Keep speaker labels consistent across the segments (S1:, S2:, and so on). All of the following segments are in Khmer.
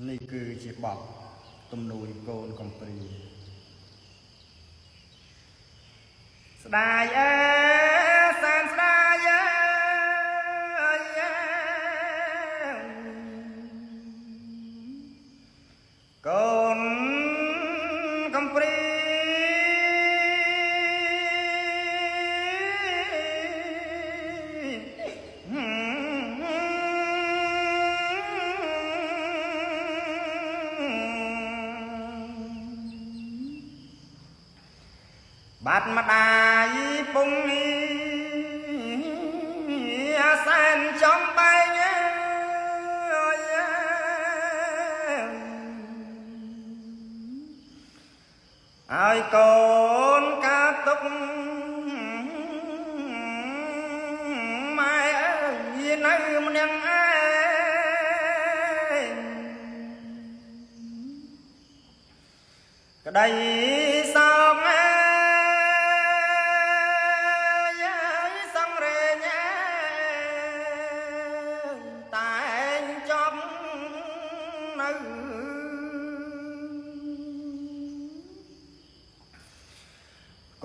S1: នេះគឺជាបទទំនួយកូនកំព្រាស្ដាយអើសែនស្ដាយអើកូនកំព្រាបាត់ម្ដាយពុំសែនចំបែងឲ្យកូនកាទុកម៉ែអើយនៅម្នាក់ឯងក្តីសោក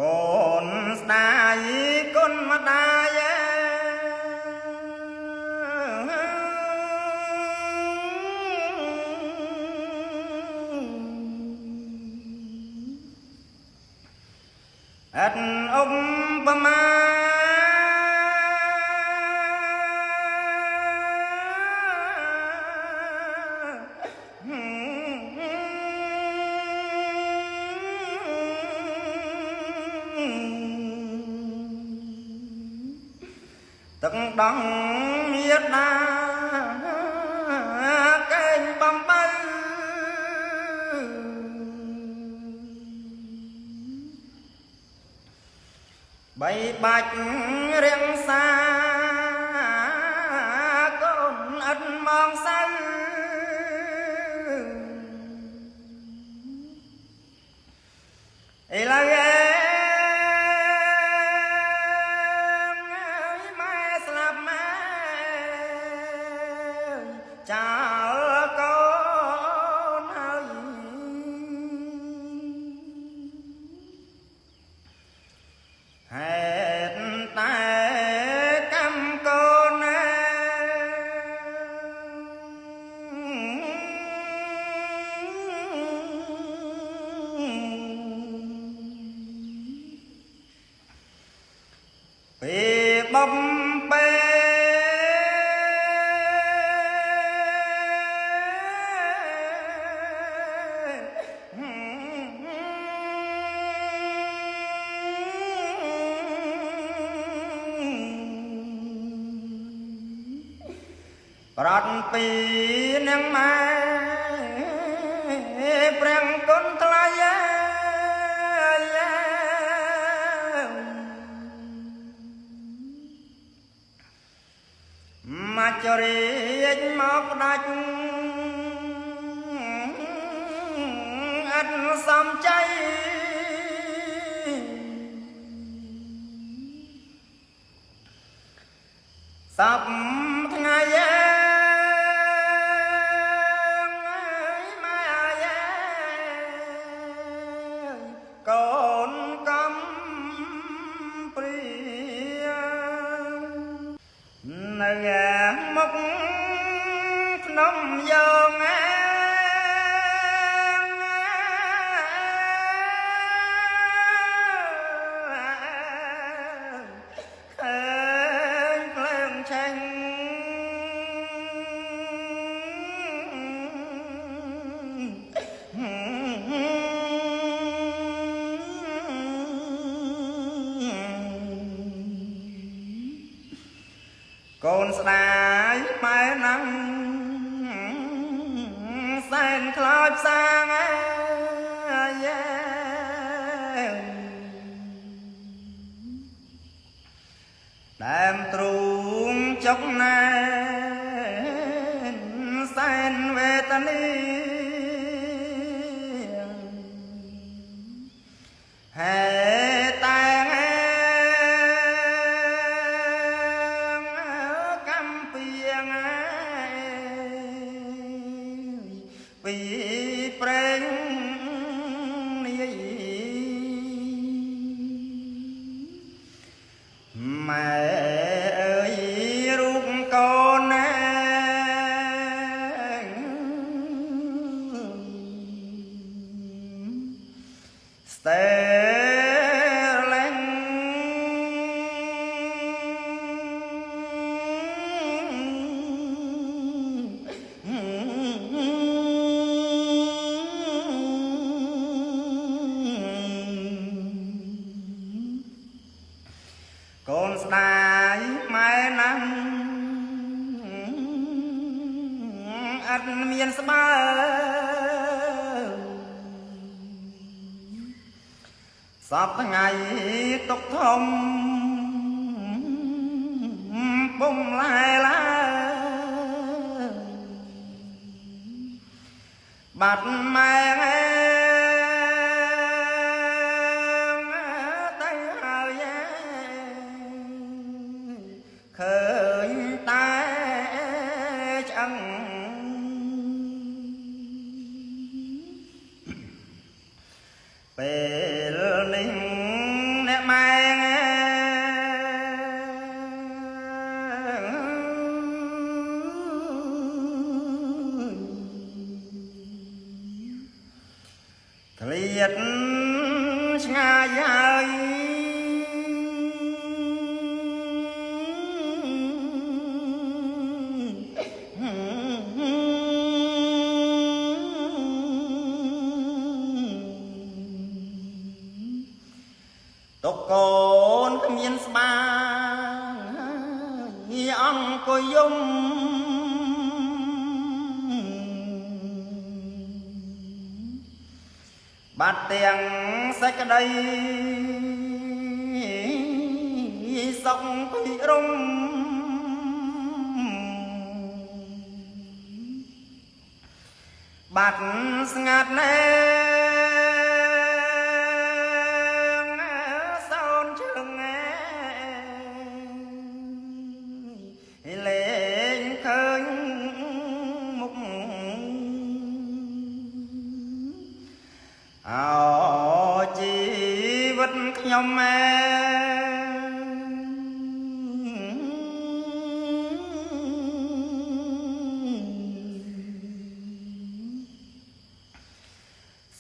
S1: កូនស្ដាយគុណម្ដាយអត់ឧបមាទឹកដងញាតាកេងបំបើបីបាច់រៀងសាកូនអត់មកសៅឥឡូវចោលកូនហើយហេតុតែកម្មកូនណាពេលបំពេប្រត់ពីនឹងម៉ែព្រះគុណថ្លៃមកជរៀចមកដាច់អត់សំចៃសពថ្ងៃកូនកំព្រានៅមុខភ្នំយ៉ាងឃើញភ្លើងឆេញកូនស្ដាយម៉ែណាំសែនខ្លោចសាងដើមទ្រូងចុកណែសែនវេទនីហេតែ ពីប្រេងនាយម៉ែអើយរូបកូនណាស្ទើលែងកូនស្ដាយម៉ែណាំអត់មានស្បើសពថ្ងៃទុកធំពុំឡាយឡាបាត់ម៉ែទៅហើយឃើញតែឆ្អឹងពេលនេះអ្នកម៉ែឃ្លាតឆ្ងាយហើយទុកកូនគ្មានស្បាអង្គុយយំបាត់ទាំងសេចក្តីសុខពិរមបាត់ស្ងាត់ណាសោនជើងលេងឃើញមុខអោជីវិតខ្ញុំ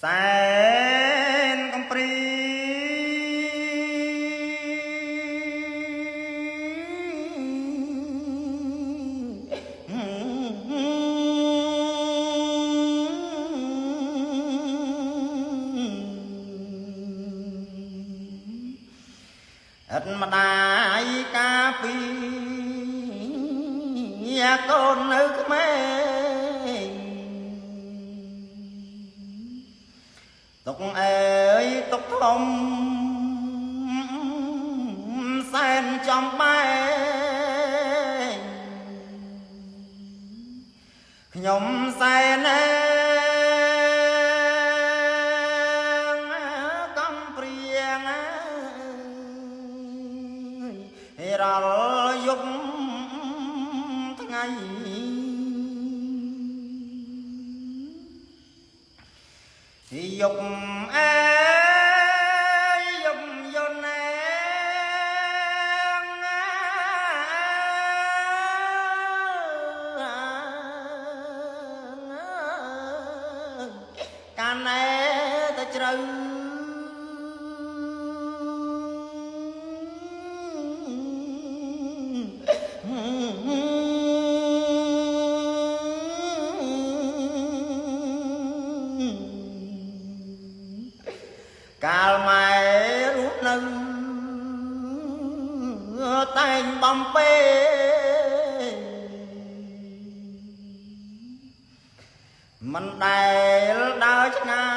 S1: សែនកំព្រីឥតម្ដាយកាពីកូននៅក្មេងទុកអើយទុកធំសែនចំបែងខ្ញុំសែនកំព្រៀងរាល់យប់ថ្ងៃយប់អើយយប់យន់កាលណែទៅជ្រៅកាលម៉ែរស់នៅតែងបំពេមិនដែលដើរឆ្ងា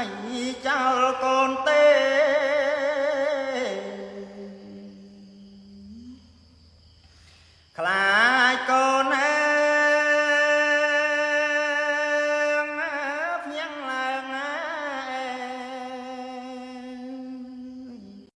S1: យចោលកូន